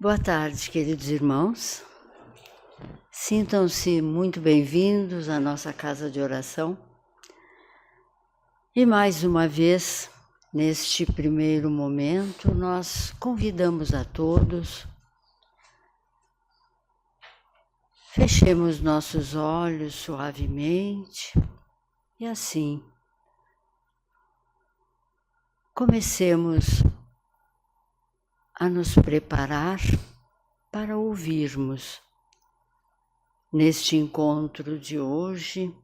Boa tarde, queridos irmãos. Sintam-se muito bem-vindos à nossa casa de oração. E mais uma vez, neste primeiro momento, nós convidamos a todos, fechemos nossos olhos suavemente e assim, comecemos a nos preparar para ouvirmos neste encontro de hoje,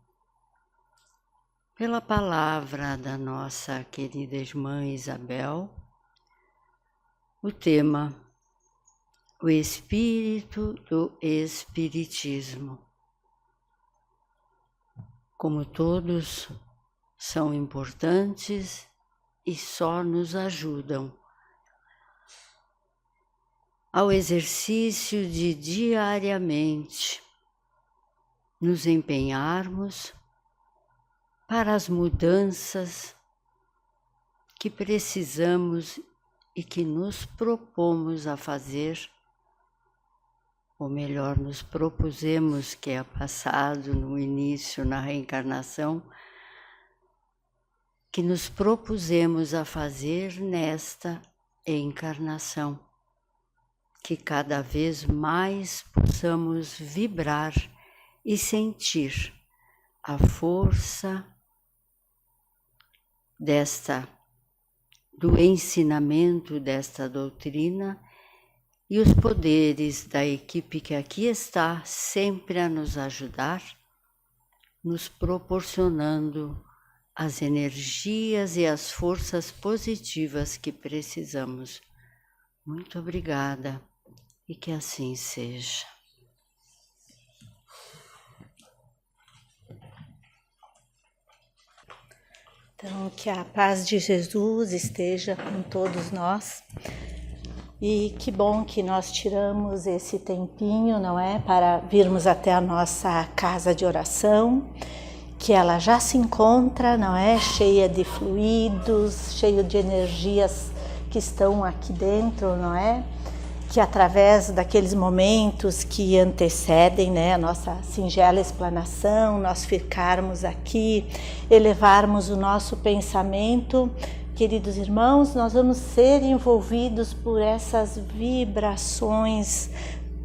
pela palavra da nossa querida irmã Isabel, o tema, o Espírito do Espiritismo. Como todos são importantes e só nos ajudam ao exercício de diariamente nos empenharmos para as mudanças que precisamos e que nos propomos a fazer, ou melhor, nos propusemos, que é passado no início, na reencarnação, que nos propusemos a fazer nesta encarnação. Que cada vez mais possamos vibrar e sentir a força do ensinamento desta doutrina e os poderes da equipe que aqui está sempre a nos ajudar, nos proporcionando as energias e as forças positivas que precisamos. Muito obrigada. E que assim seja. Então, que a paz de Jesus esteja com todos nós. E que bom que nós tiramos esse tempinho, não é? Para virmos até a nossa casa de oração, que ela já se encontra, não é? Cheia de fluidos, cheia de energias que estão aqui dentro, não é? Que através daqueles momentos que antecedem, né, a nossa singela explanação, nós ficarmos aqui, elevarmos o nosso pensamento, queridos irmãos, nós vamos ser envolvidos por essas vibrações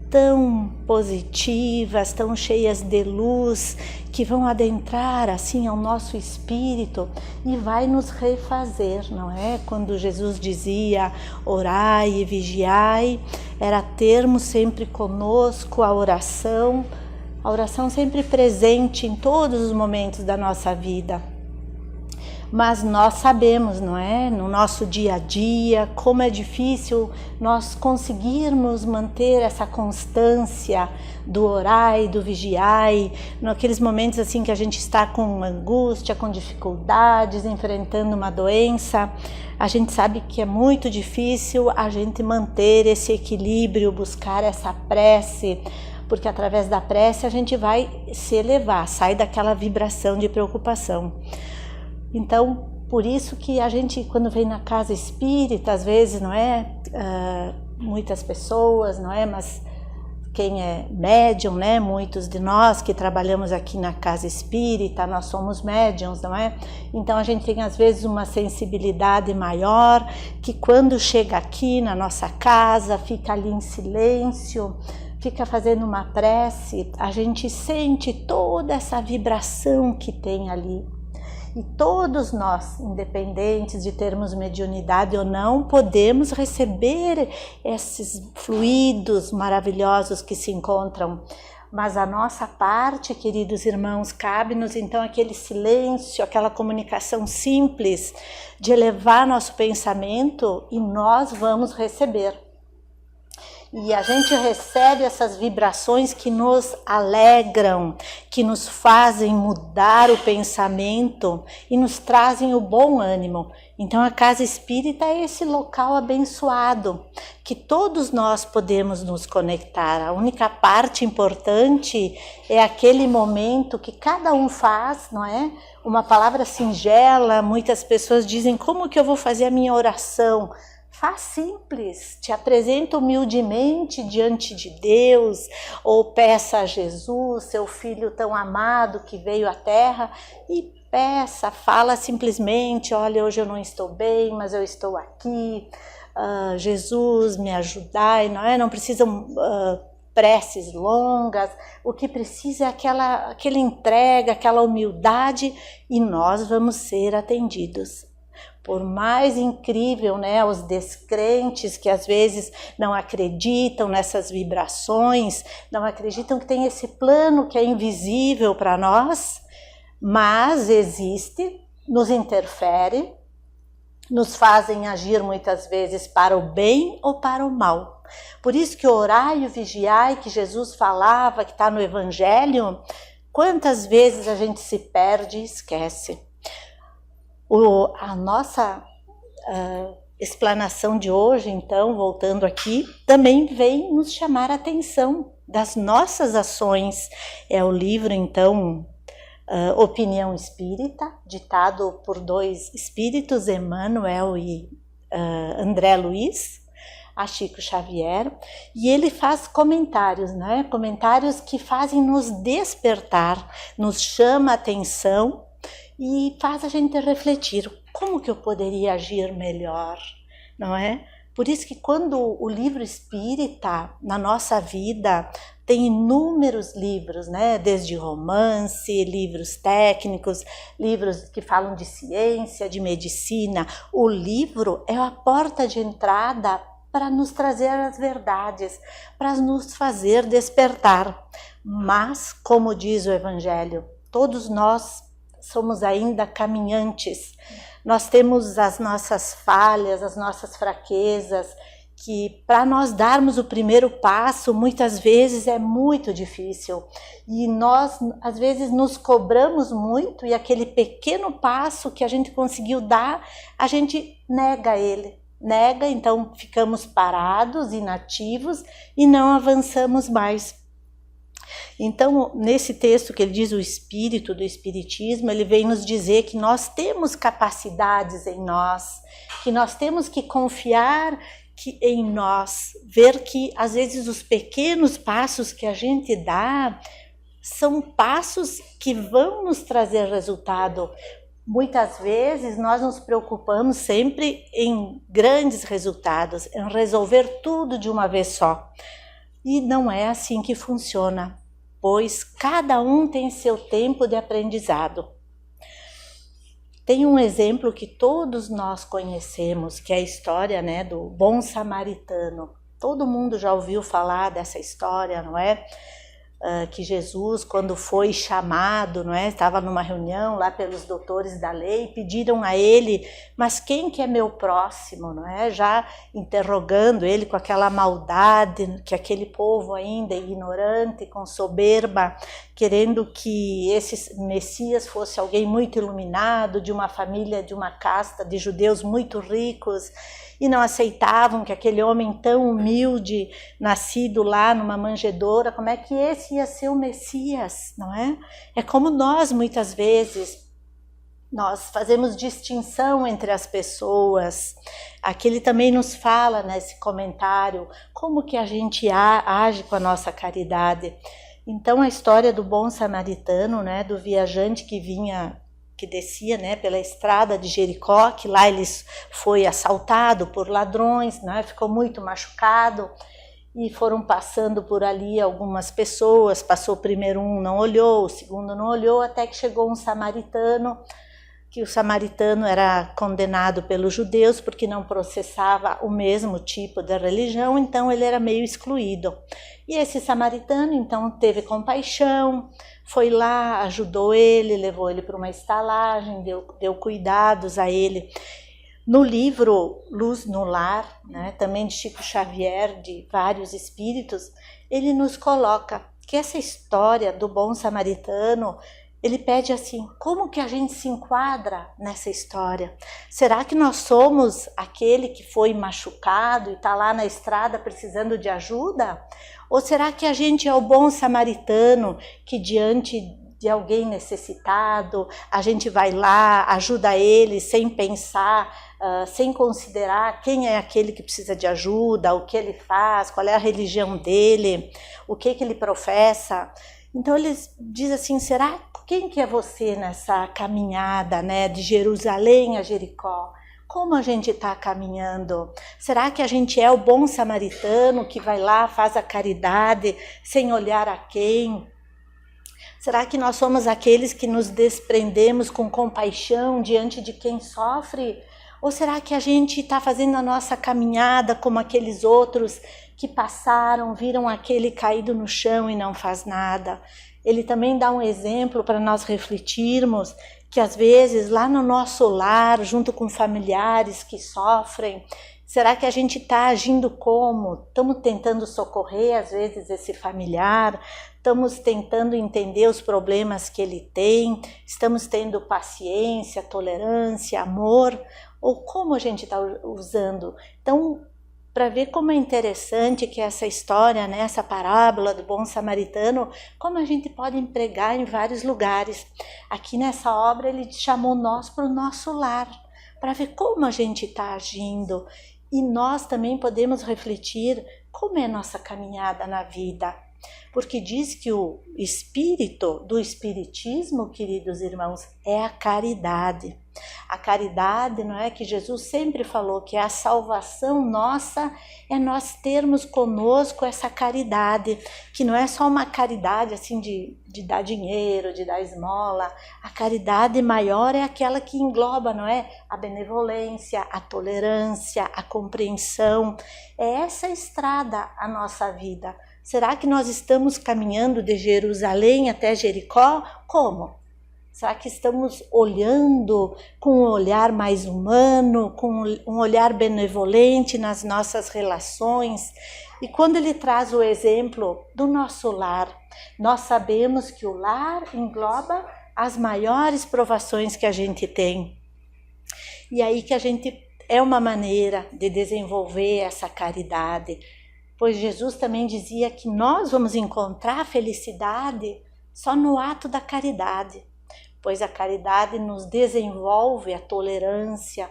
tão positivas, tão cheias de luz, que vão adentrar assim ao nosso espírito e vai nos refazer, não é? Quando Jesus dizia orai e vigiai, era termos sempre conosco a oração sempre presente em todos os momentos da nossa vida. Mas nós sabemos, não é? No nosso dia a dia, como é difícil nós conseguirmos manter essa constância do orai, do vigiai, naqueles momentos assim que a gente está com angústia, com dificuldades, enfrentando uma doença. A gente sabe que é muito difícil a gente manter esse equilíbrio, buscar essa prece, porque através da prece a gente vai se elevar, sai daquela vibração de preocupação. Então, por isso que a gente, quando vem na casa espírita, às vezes, não é? Muitas pessoas, não é? Mas quem é médium, né? Muitos de nós que trabalhamos aqui na casa espírita, nós somos médiums, não é? Então, a gente tem, às vezes, uma sensibilidade maior, que quando chega aqui na nossa casa, fica ali em silêncio, fica fazendo uma prece, a gente sente toda essa vibração que tem ali. E todos nós, independentes de termos mediunidade ou não, podemos receber esses fluidos maravilhosos que se encontram. Mas a nossa parte, queridos irmãos, cabe-nos então aquele silêncio, aquela comunicação simples de elevar nosso pensamento e nós vamos receber. E a gente recebe essas vibrações que nos alegram, que nos fazem mudar o pensamento e nos trazem o bom ânimo. Então a casa espírita é esse local abençoado, que todos nós podemos nos conectar. A única parte importante é aquele momento que cada um faz, não é? Uma palavra singela, muitas pessoas dizem, como que eu vou fazer a minha oração? faz simples, te apresenta humildemente diante de Deus, ou peça a Jesus, seu Filho tão amado que veio à Terra, e peça, fala simplesmente, olha, hoje eu não estou bem, mas eu estou aqui, Jesus, me ajudai, não é? Não precisam preces longas, o que precisa é aquela entrega, aquela humildade, e nós vamos ser atendidos. Por mais incrível, né, os descrentes que às vezes não acreditam nessas vibrações, não acreditam que tem esse plano que é invisível para nós, mas existe, nos interfere, nos fazem agir muitas vezes para o bem ou para o mal. Por isso que orai e vigiai, que Jesus falava, que está no Evangelho, quantas vezes a gente se perde e esquece. A nossa explanação de hoje, então, voltando aqui, também vem nos chamar a atenção das nossas ações. É o livro, então, Opinião Espírita, ditado por 2 espíritos, Emmanuel e André Luiz, a Chico Xavier, e ele faz comentários, né? Comentários que fazem nos despertar, nos chama a atenção e faz a gente refletir, como que eu poderia agir melhor, não é? Por isso que quando o livro espírita, na nossa vida, tem inúmeros livros, né? Desde romance, livros técnicos, livros que falam de ciência, de medicina. O livro é a porta de entrada para nos trazer as verdades, para nos fazer despertar. Mas, como diz o Evangelho, todos nós somos ainda caminhantes, nós temos as nossas falhas, as nossas fraquezas, que para nós darmos o primeiro passo, muitas vezes é muito difícil. E nós, às vezes, nos cobramos muito e aquele pequeno passo que a gente conseguiu dar, a gente nega ele. Nega, então ficamos parados, inativos e não avançamos mais. Então, nesse texto que ele diz o espírito do espiritismo, ele vem nos dizer que nós temos capacidades em nós, que nós temos que confiar em nós, ver que às vezes os pequenos passos que a gente dá são passos que vão nos trazer resultado. Muitas vezes nós nos preocupamos sempre em grandes resultados, em resolver tudo de uma vez só. E não é assim que funciona, pois cada um tem seu tempo de aprendizado. Tem um exemplo que todos nós conhecemos, que é a história, né, do bom samaritano. Todo mundo já ouviu falar dessa história, não é? Que Jesus, quando foi chamado, não é? Estava numa reunião lá pelos doutores da lei, pediram a ele, mas quem que é meu próximo, não é? Já interrogando ele com aquela maldade, que aquele povo ainda é ignorante, com soberba, querendo que esse Messias fosse alguém muito iluminado, de uma família, de uma casta de judeus muito ricos, e não aceitavam que aquele homem tão humilde, nascido lá numa manjedoura, como é que esse ia ser o Messias, não é? É como nós, muitas vezes, nós fazemos distinção entre as pessoas. Aqui ele também nos fala nesse comentário como que a gente age com a nossa caridade. Então a história do bom samaritano, né, do viajante que descia, né, pela estrada de Jericó, que lá ele foi assaltado por ladrões, né, ficou muito machucado, e foram passando por ali algumas pessoas, passou o primeiro um, não olhou, o segundo não olhou, até que chegou um samaritano, que o samaritano era condenado pelos judeus porque não processava o mesmo tipo de religião, então ele era meio excluído. E esse samaritano então teve compaixão, foi lá, ajudou ele, levou ele para uma estalagem, deu cuidados a ele. No livro Luz no Lar, né, também de Chico Xavier, de vários espíritos, ele nos coloca que essa história do bom samaritano, ele pede assim, como que a gente se enquadra nessa história? Será que nós somos aquele que foi machucado e está lá na estrada precisando de ajuda? Ou será que a gente é o bom samaritano que diante de alguém necessitado, a gente vai lá, ajuda ele sem pensar, sem considerar quem é aquele que precisa de ajuda, o que ele faz, qual é a religião dele, o que ele professa. Então eles dizem assim, será quem que é você nessa caminhada, né, de Jerusalém a Jericó? Como a gente está caminhando? Será que a gente é o bom samaritano que vai lá, faz a caridade sem olhar a quem? Será que nós somos aqueles que nos desprendemos com compaixão diante de quem sofre? Ou será que a gente está fazendo a nossa caminhada como aqueles outros que passaram, viram aquele caído no chão e não faz nada? Ele também dá um exemplo para nós refletirmos que às vezes lá no nosso lar, junto com familiares que sofrem, será que a gente está agindo como? Estamos tentando socorrer às vezes esse familiar, estamos tentando entender os problemas que ele tem, estamos tendo paciência, tolerância, amor, ou como a gente está usando? Então, para ver como é interessante que essa história, né, essa parábola do bom samaritano, como a gente pode empregar em vários lugares. Aqui nessa obra ele chamou nós para o nosso lar, para ver como a gente está agindo. E nós também podemos refletir como é a nossa caminhada na vida. Porque diz que o espírito do espiritismo, queridos irmãos, é a caridade. A caridade, não é que Jesus sempre falou que a salvação nossa é nós termos conosco essa caridade, que não é só uma caridade assim de dar dinheiro, de dar esmola. A caridade maior é aquela que engloba, não é? A benevolência, a tolerância, a compreensão. É essa estrada a nossa vida. Será que nós estamos caminhando de Jerusalém até Jericó? Como? Será que estamos olhando com um olhar mais humano, com um olhar benevolente nas nossas relações? E quando ele traz o exemplo do nosso lar, nós sabemos que o lar engloba as maiores provações que a gente tem. E aí que a gente é uma maneira de desenvolver essa caridade, pois Jesus também dizia que nós vamos encontrar felicidade só no ato da caridade, pois a caridade nos desenvolve a tolerância.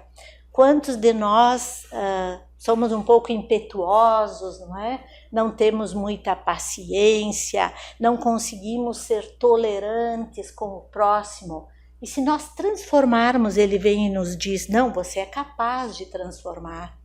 Quantos de nós somos um pouco impetuosos, não é? Não temos muita paciência, não conseguimos ser tolerantes com o próximo. E se nós transformarmos, ele vem e nos diz, não, você é capaz de transformar.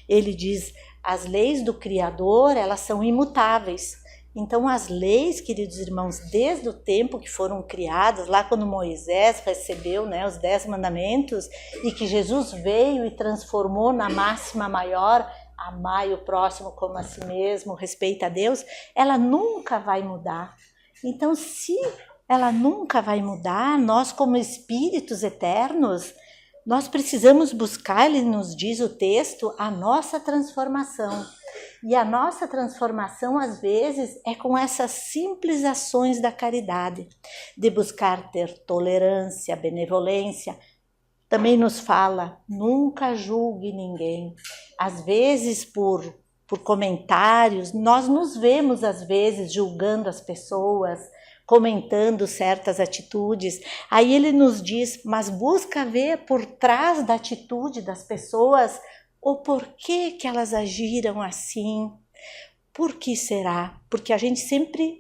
Ele diz, as leis do Criador, elas são imutáveis. Então as leis, queridos irmãos, desde o tempo que foram criadas, lá quando Moisés recebeu, né, os 10 mandamentos, e que Jesus veio e transformou na máxima maior, amai o próximo como a si mesmo, respeita a Deus, ela nunca vai mudar. Então se ela nunca vai mudar, nós como espíritos eternos, nós precisamos buscar, ele nos diz o texto, a nossa transformação. E a nossa transformação, às vezes, é com essas simples ações da caridade, de buscar ter tolerância, benevolência. Também nos fala, nunca julgue ninguém. Às vezes, por comentários, nós nos vemos, às vezes, julgando as pessoas, comentando certas atitudes. Aí ele nos diz, mas busca ver por trás da atitude das pessoas o porquê que elas agiram assim. Por que será? Porque a gente sempre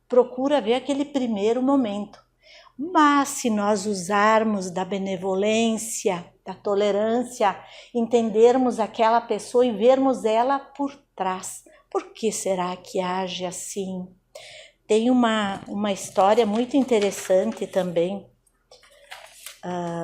procura ver aquele primeiro momento. Mas se nós usarmos da benevolência, da tolerância, entendermos aquela pessoa e vermos ela por trás, por que será que age assim? Tem uma história muito interessante também.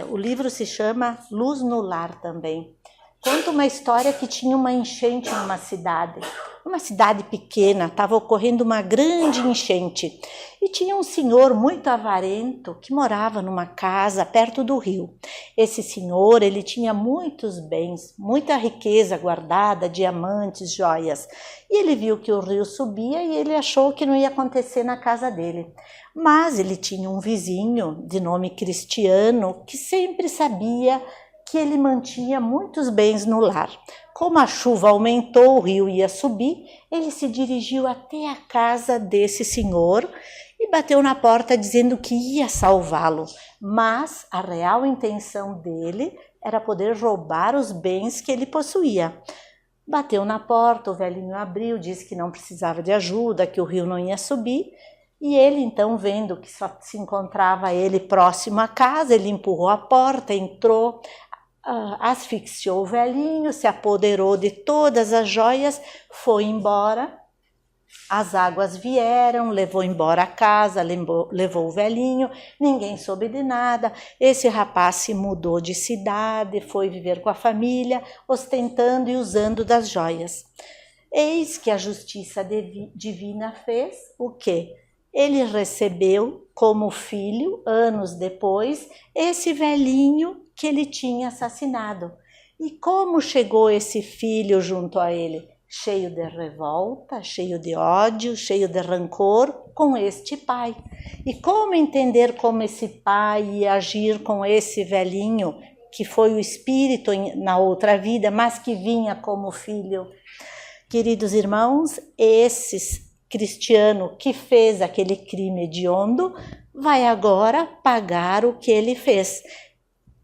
O livro se chama Luz no Lar também. Conta uma história que tinha uma enchente numa cidade pequena, estava ocorrendo uma grande enchente. E tinha um senhor muito avarento que morava numa casa perto do rio. Esse senhor, ele tinha muitos bens, muita riqueza guardada, diamantes, joias. E ele viu que o rio subia e ele achou que não ia acontecer na casa dele. Mas ele tinha um vizinho de nome Cristiano que sempre sabia que ele mantinha muitos bens no lar. Como a chuva aumentou, o rio ia subir, ele se dirigiu até a casa desse senhor e e bateu na porta dizendo que ia salvá-lo, mas a real intenção dele era poder roubar os bens que ele possuía. Bateu na porta, o velhinho abriu, disse que não precisava de ajuda, que o rio não ia subir, e ele então, vendo que só se encontrava ele próximo à casa, ele empurrou a porta, entrou, asfixiou o velhinho, se apoderou de todas as joias, foi embora. As águas vieram, levou embora a casa, levou o velhinho, ninguém soube de nada. Esse rapaz se mudou de cidade, foi viver com a família, ostentando e usando das joias. Eis que a justiça divina fez o quê? Ele recebeu como filho, anos depois, esse velhinho que ele tinha assassinado. E como chegou esse filho junto a ele? Cheio de revolta, cheio de ódio, cheio de rancor com este pai. E como entender como esse pai ia agir com esse velhinho, que foi o espírito na outra vida, mas que vinha como filho? Queridos irmãos, esse cristiano que fez aquele crime hediondo vai agora pagar o que ele fez.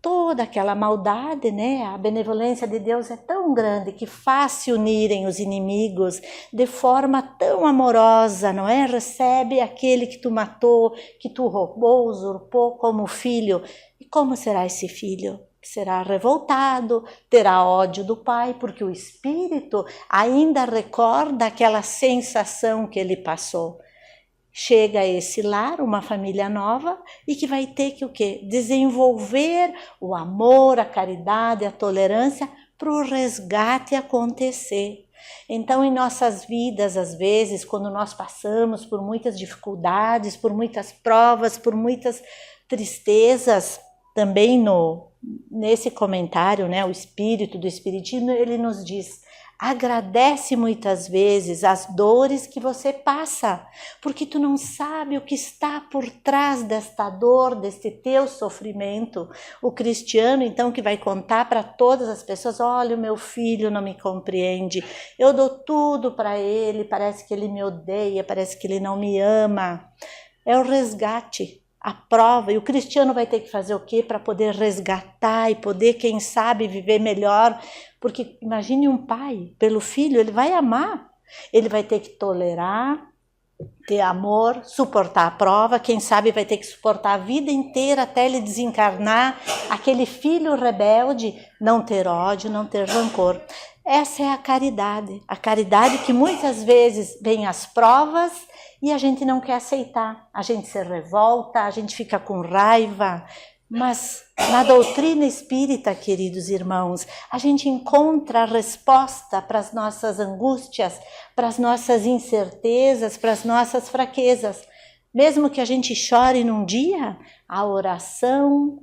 Toda aquela maldade, né? A benevolência de Deus é tão grande que faz se unirem os inimigos de forma tão amorosa, não é? Recebe aquele que tu matou, que tu roubou, usurpou como filho. E como será esse filho? Será revoltado, terá ódio do pai, porque o espírito ainda recorda aquela sensação que ele passou. Chega a esse lar, uma família nova, e que vai ter que o quê? Desenvolver o amor, a caridade, a tolerância para o resgate acontecer. Então, em nossas vidas, às vezes, quando nós passamos por muitas dificuldades, por muitas provas, por muitas tristezas, também nesse comentário, né, o Espírito do Espiritismo, ele nos diz: agradece muitas vezes as dores que você passa, porque tu não sabe o que está por trás desta dor, deste teu sofrimento. O cristiano, então, que vai contar para todas as pessoas: olha, o meu filho não me compreende, eu dou tudo para ele, parece que ele me odeia, parece que ele não me ama. É o resgate. A prova, e o cristiano vai ter que fazer o quê para poder resgatar e poder, quem sabe, viver melhor? Porque imagine um pai, pelo filho, ele vai amar, ele vai ter que tolerar, ter amor, suportar a prova, quem sabe vai ter que suportar a vida inteira até ele desencarnar, aquele filho rebelde, não ter ódio, não ter rancor. Essa é a caridade que muitas vezes vem as provas e a gente não quer aceitar, a gente se revolta, a gente fica com raiva, mas na doutrina espírita, queridos irmãos, a gente encontra a resposta para as nossas angústias, para as nossas incertezas, para as nossas fraquezas. Mesmo que a gente chore num dia, a oração,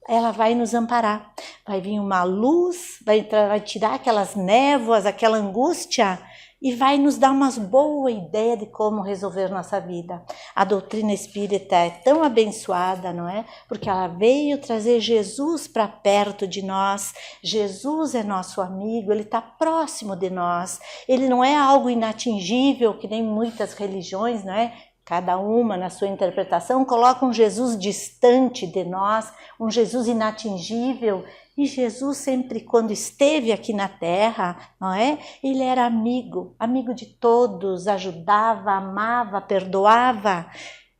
ela vai nos amparar. Vai vir uma luz, vai tirar aquelas névoas, aquela angústia, e vai nos dar uma boa ideia de como resolver nossa vida. A doutrina espírita é tão abençoada, não é? Porque ela veio trazer Jesus para perto de nós. Jesus é nosso amigo, ele está próximo de nós. Ele não é algo inatingível, que nem muitas religiões, não é? Cada uma, na sua interpretação, coloca um Jesus distante de nós, um Jesus inatingível. E Jesus sempre, quando esteve aqui na Terra, não é? Ele era amigo de todos, ajudava, amava, perdoava.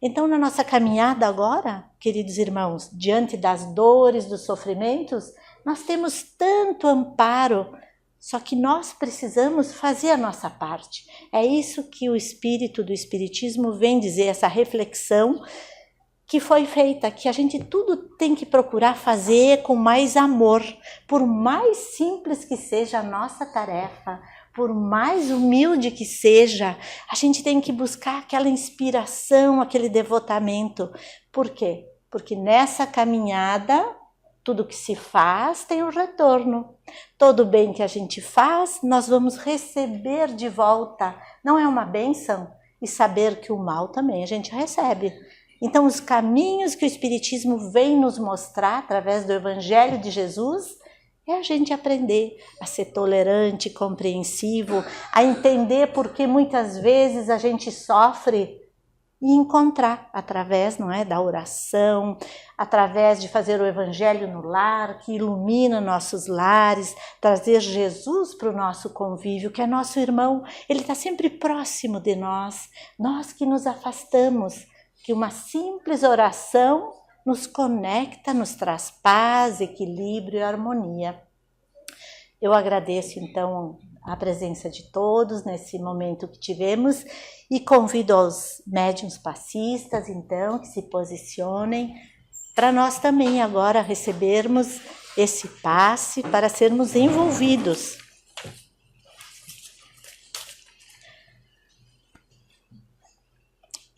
Então, na nossa caminhada agora, queridos irmãos, diante das dores, dos sofrimentos, nós temos tanto amparo, só que nós precisamos fazer a nossa parte. É isso que o Espírito do Espiritismo vem dizer, essa reflexão que foi feita, que a gente tudo tem que procurar fazer com mais amor, por mais simples que seja a nossa tarefa, por mais humilde que seja, a gente tem que buscar aquela inspiração, aquele devotamento. Por quê? Porque nessa caminhada, tudo que se faz tem um retorno. Todo bem que a gente faz, nós vamos receber de volta. Não é uma bênção? E saber que o mal também a gente recebe. Então, os caminhos que o Espiritismo vem nos mostrar através do Evangelho de Jesus é a gente aprender a ser tolerante, compreensivo, a entender porque muitas vezes a gente sofre e encontrar através, não é, da oração, através de fazer o evangelho no lar, que ilumina nossos lares, trazer Jesus para o nosso convívio, que é nosso irmão, ele está sempre próximo de nós, nós que nos afastamos, que uma simples oração nos conecta, nos traz paz, equilíbrio e harmonia. Eu agradeço então a presença de todos nesse momento que tivemos e convido aos médiuns passistas então que se posicionem para nós também agora recebermos esse passe para sermos envolvidos.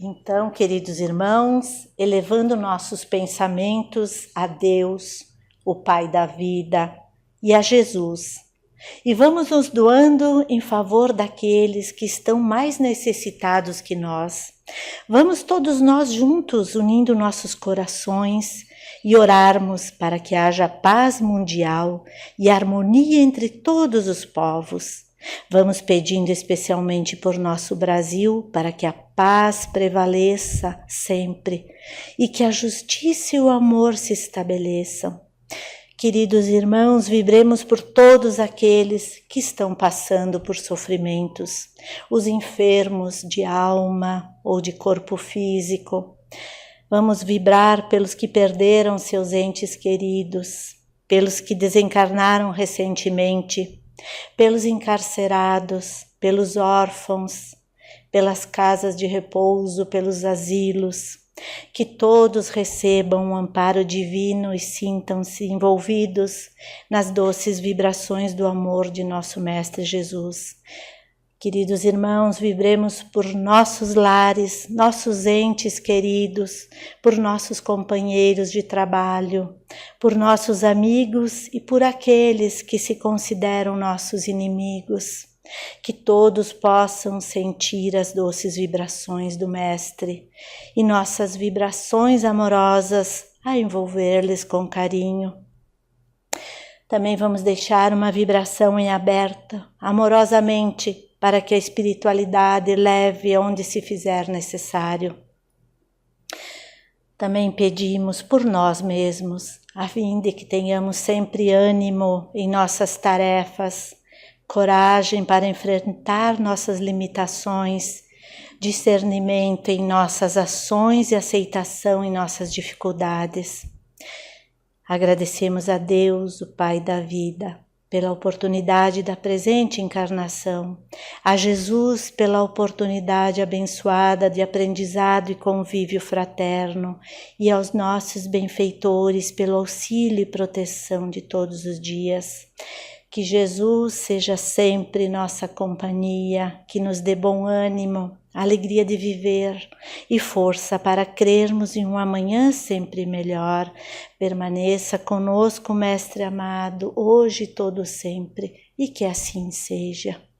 Então, queridos irmãos, elevando nossos pensamentos a Deus, o Pai da vida, e a Jesus, e vamos nos doando em favor daqueles que estão mais necessitados que nós. Vamos todos nós juntos unindo nossos corações e orarmos para que haja paz mundial e harmonia entre todos os povos. Vamos pedindo especialmente por nosso Brasil para que a paz prevaleça sempre e que a justiça e o amor se estabeleçam. Queridos irmãos, vibremos por todos aqueles que estão passando por sofrimentos, os enfermos de alma ou de corpo físico. Vamos vibrar pelos que perderam seus entes queridos, pelos que desencarnaram recentemente, pelos encarcerados, pelos órfãos, pelas casas de repouso, pelos asilos. Que todos recebam um amparo divino e sintam-se envolvidos nas doces vibrações do amor de nosso Mestre Jesus. Queridos irmãos, vibremos por nossos lares, nossos entes queridos, por nossos companheiros de trabalho, por nossos amigos e por aqueles que se consideram nossos inimigos. Que todos possam sentir as doces vibrações do Mestre e nossas vibrações amorosas a envolver-lhes com carinho. Também vamos deixar uma vibração em aberto, amorosamente, para que a espiritualidade leve aonde se fizer necessário. Também pedimos por nós mesmos, a fim de que tenhamos sempre ânimo em nossas tarefas, coragem para enfrentar nossas limitações, discernimento em nossas ações e aceitação em nossas dificuldades. Agradecemos a Deus, o Pai da vida, pela oportunidade da presente encarnação, a Jesus pela oportunidade abençoada de aprendizado e convívio fraterno e aos nossos benfeitores pelo auxílio e proteção de todos os dias. Que Jesus seja sempre nossa companhia, que nos dê bom ânimo, alegria de viver e força para crermos em um amanhã sempre melhor. Permaneça conosco, Mestre amado, hoje e todo sempre, e que assim seja.